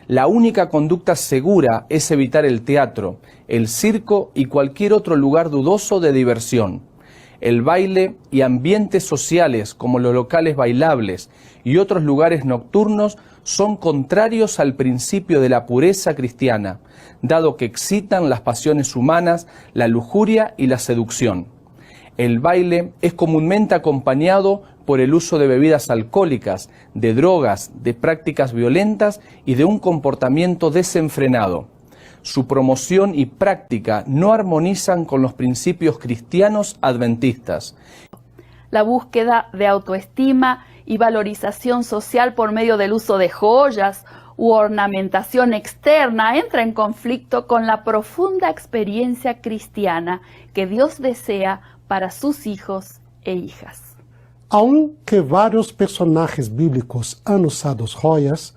La única conducta segura es evitar el teatro, el circo y cualquier otro lugar dudoso de diversión. El baile y ambientes sociales como los locales bailables y otros lugares nocturnos son contrarios al principio de la pureza cristiana, dado que excitan las pasiones humanas, la lujuria y la seducción. El baile es comúnmente acompañado por el uso de bebidas alcohólicas, de drogas, de prácticas violentas y de un comportamiento desenfrenado. Su promoción y práctica no armonizan con los principios cristianos adventistas. La búsqueda de autoestima y valorización social por medio del uso de joyas u ornamentación externa entra en conflicto con la profunda experiencia cristiana que Dios desea para sus hijos e hijas. Aunque varios personajes bíblicos han usado joyas,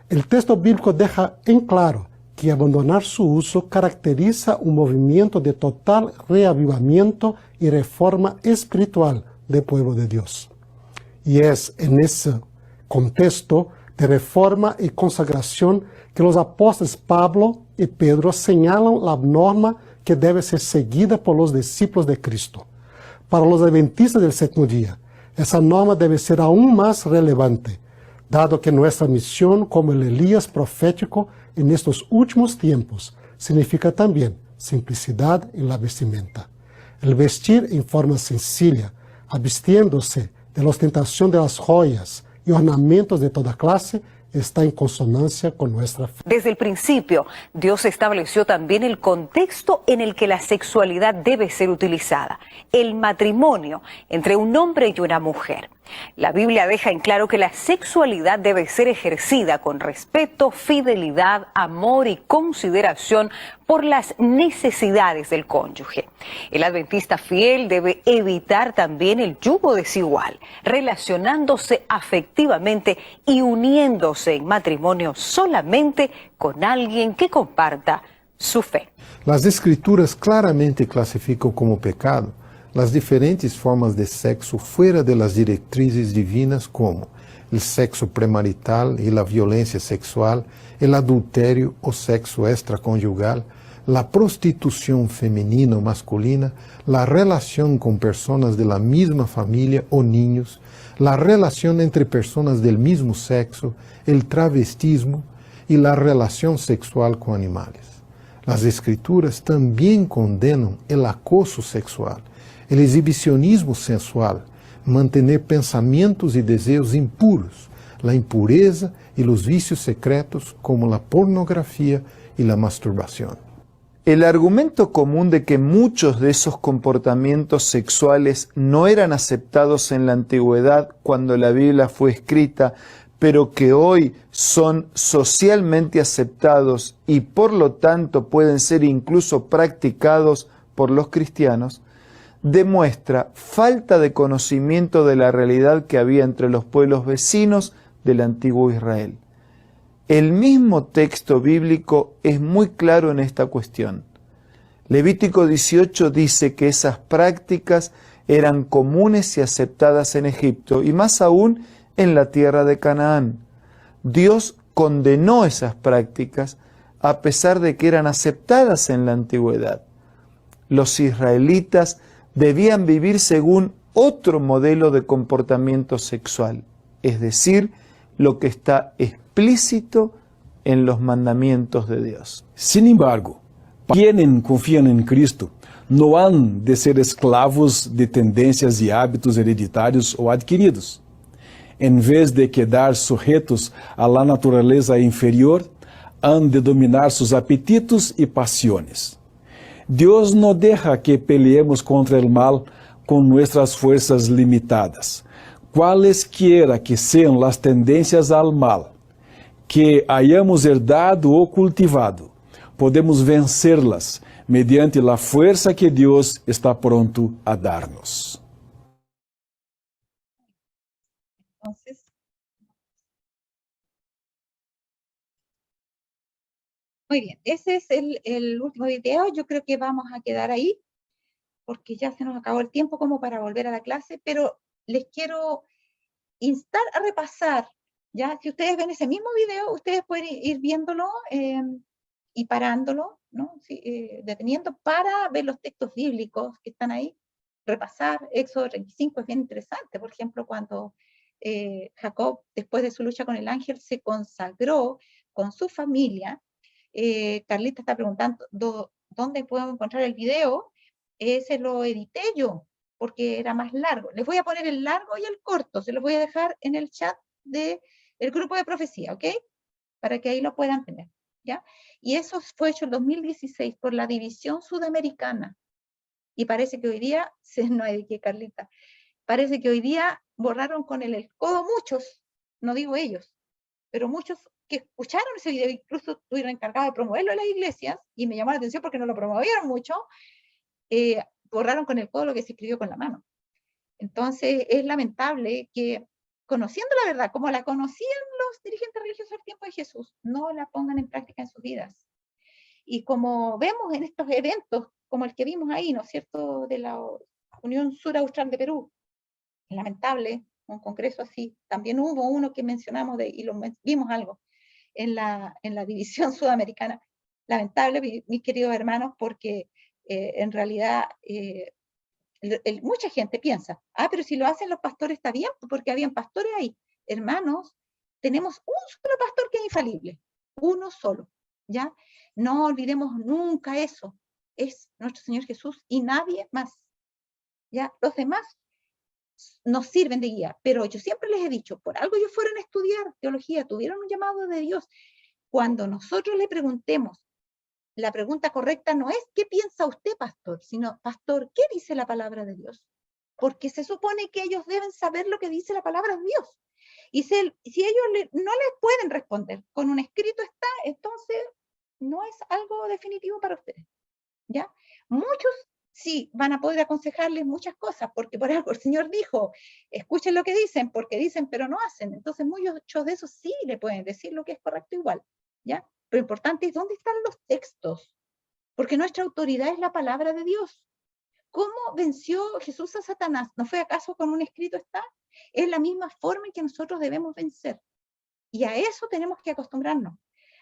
el texto bíblico deja en claro que abandonar su uso caracteriza un movimiento de total reavivamiento y reforma espiritual del pueblo de Dios. Y es en ese contexto de reforma y consagración que los apóstoles Pablo y Pedro señalan la norma que debe ser seguida por los discípulos de Cristo. Para los adventistas del séptimo día, esa norma debe ser aún más relevante, dado que nuestra misión como el Elías profético en estos últimos tiempos significa también simplicidad en la vestimenta. El vestir en forma sencilla, abstiéndose de la ostentación de las joyas y ornamentos de toda clase, está en consonancia con nuestra fe. Desde el principio, Dios estableció también el contexto en el que la sexualidad debe ser utilizada, el matrimonio entre un hombre y una mujer. La Biblia deja en claro que la sexualidad debe ser ejercida con respeto, fidelidad, amor y consideración por las necesidades del cónyuge. El adventista fiel debe evitar también el yugo desigual, relacionándose afectivamente y uniéndose en matrimonio solamente con alguien que comparta su fe. Las Escrituras claramente clasifican como pecado las diferentes formas de sexo fuera de las directrices divinas, como el sexo premarital y la violencia sexual, el adulterio o sexo extraconyugal, la prostitución femenina o masculina, la relación con personas de la misma familia o niños, la relación entre personas del mismo sexo, el travestismo y la relación sexual con animales. Las Escrituras también condenan el acoso sexual, el exhibicionismo sensual, mantener pensamientos y deseos impuros, la impureza y los vicios secretos como la pornografía y la masturbación. El argumento común de que muchos de esos comportamientos sexuales no eran aceptados en la antigüedad cuando la Biblia fue escrita, pero que hoy son socialmente aceptados y por lo tanto pueden ser incluso practicados por los cristianos, demuestra falta de conocimiento de la realidad que había entre los pueblos vecinos del antiguo Israel. El mismo texto bíblico es muy claro en esta cuestión. Levítico 18 dice que esas prácticas eran comunes y aceptadas en Egipto, y más aún en la tierra de Canaán. Dios condenó esas prácticas a pesar de que eran aceptadas en la antigüedad. Los israelitas debían vivir según otro modelo de comportamiento sexual, es decir, lo que está explícito en los mandamientos de Dios. Sin embargo, quienes confían en Cristo no han de ser esclavos de tendencias y hábitos hereditarios o adquiridos. En vez de quedar sujetos a la naturaleza inferior, han de dominar sus apetitos y pasiones. Dios no deja que peleemos contra el mal con nuestras fuerzas limitadas, cualesquiera que sean las tendencias al mal, que hayamos herdado o cultivado, podemos vencerlas mediante la fuerza que Dios está pronto a darnos. Entonces, muy bien, ese es el último video. Yo creo que vamos a quedar ahí, porque ya se nos acabó el tiempo como para volver a la clase, pero les quiero instar a repasar, ya, si ustedes ven ese mismo video, ustedes pueden ir viéndolo y parándolo, ¿no? Sí, deteniendo para ver los textos bíblicos que están ahí, repasar. Éxodo 35 es bien interesante, por ejemplo, cuando Jacob, después de su lucha con el ángel, se consagró con su familia. Carlita está preguntando dónde puedo encontrar el video. Ese lo edité yo, porque era más largo. Les voy a poner el largo y el corto, se los voy a dejar en el chat del grupo de profecía, ¿ok? Para que ahí lo puedan tener, ¿ya? Y eso fue hecho en 2016 por la División Sudamericana. Y parece que hoy día, no hay de qué, Carlita, parece que hoy día borraron con el codo muchos, no digo ellos, pero muchos que escucharon ese video, incluso estuvieron encargados de promoverlo en las iglesias, y me llamó la atención porque no lo promovieron mucho, borraron con el codo lo que se escribió con la mano. Entonces es lamentable que, conociendo la verdad, como la conocían los dirigentes religiosos al tiempo de Jesús, no la pongan en práctica en sus vidas. Y como vemos en estos eventos, como el que vimos ahí, ¿no es cierto?, de la Unión Sur Austral de Perú, es lamentable, un congreso así. También hubo uno que mencionamos, y vimos algo, en la División Sudamericana. Lamentable, mis queridos hermanos, porque en realidad mucha gente piensa, pero si lo hacen los pastores está bien, porque habían pastores ahí. Hermanos, tenemos un solo pastor que es infalible, uno solo, ¿ya? No olvidemos nunca eso, es nuestro Señor Jesús y nadie más, ¿ya? Los demás nos sirven de guía, pero yo siempre les he dicho, por algo ellos fueron a estudiar teología, tuvieron un llamado de Dios. Cuando nosotros le preguntemos, la pregunta correcta no es ¿qué piensa usted, pastor?, sino, pastor, ¿qué dice la palabra de Dios? Porque se supone que ellos deben saber lo que dice la palabra de Dios. Y si ellos no les pueden responder con un escrito está, entonces no es algo definitivo para ustedes, ¿ya? Muchos sí van a poder aconsejarles muchas cosas, porque por algo el Señor dijo, escuchen lo que dicen, porque dicen pero no hacen. Entonces muchos de esos sí le pueden decir lo que es correcto igual, ¿ya? Lo importante es dónde están los textos, porque nuestra autoridad es la palabra de Dios. ¿Cómo venció Jesús a Satanás? ¿No fue acaso con un escrito está? Es la misma forma en que nosotros debemos vencer. Y a eso tenemos que acostumbrarnos,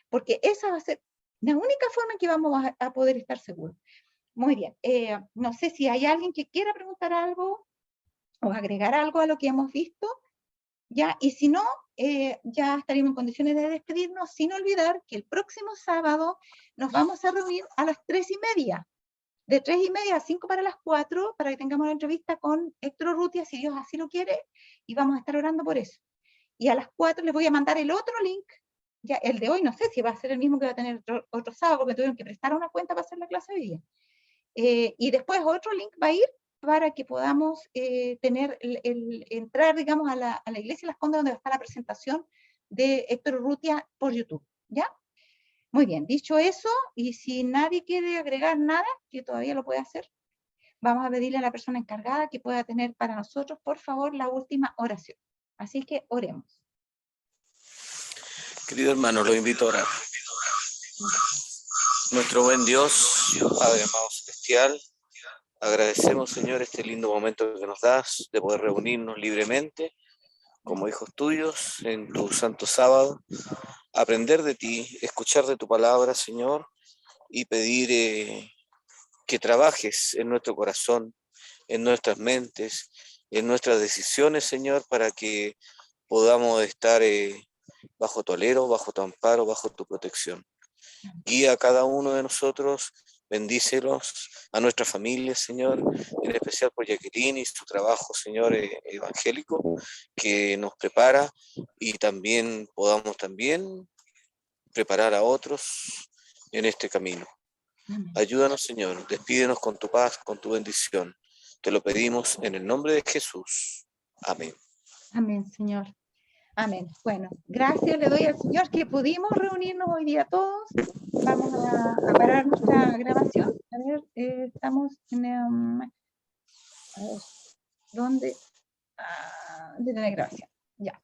porque esa va a ser la única forma en que vamos a poder estar seguros. Muy bien, no sé si hay alguien que quiera preguntar algo o agregar algo a lo que hemos visto, ¿ya? Y si no, ya estaríamos en condiciones de despedirnos, sin olvidar que el próximo sábado nos vamos a reunir a las 3:30, de 3:30 a 5 para las 4, para que tengamos la entrevista con Héctor Urrutia, si Dios así lo quiere, y vamos a estar orando por eso. Y a las 4 les voy a mandar el otro link, ya el de hoy no sé si va a ser el mismo que va a tener otro sábado, porque tuvieron que prestar una cuenta para hacer la clase de hoy día. Y después otro link va a ir para que podamos entrar, digamos, a la iglesia Las Condes, donde va a estar la presentación de Héctor Urrutia por YouTube, ¿ya? Muy bien, dicho eso, y si nadie quiere agregar nada, que todavía lo puede hacer, vamos a pedirle a la persona encargada que pueda tener para nosotros, por favor, la última oración. Así que oremos. Querido hermano, lo invito a orar. Nuestro buen Dios, Padre amado celestial, agradecemos, Señor, este lindo momento que nos das de poder reunirnos libremente como hijos tuyos en tu santo sábado, aprender de ti, escuchar de tu palabra, Señor, y pedir que trabajes en nuestro corazón, en nuestras mentes, en nuestras decisiones, Señor, para que podamos estar bajo tu alero, bajo tu amparo, bajo tu protección. Guía a cada uno de nosotros, bendícelos, a nuestra familia, Señor, en especial por Jacqueline y su trabajo, Señor, evangélico, que nos prepara y también podamos también preparar a otros en este camino. Ayúdanos, Señor, despídenos con tu paz, con tu bendición. Te lo pedimos en el nombre de Jesús. Amén. Amén, Señor. Amén. Bueno, gracias le doy al Señor que pudimos reunirnos hoy día todos. Vamos a parar nuestra grabación. A ver, estamos en... a ver, ¿dónde? ¿Dónde tiene la grabación? Ya.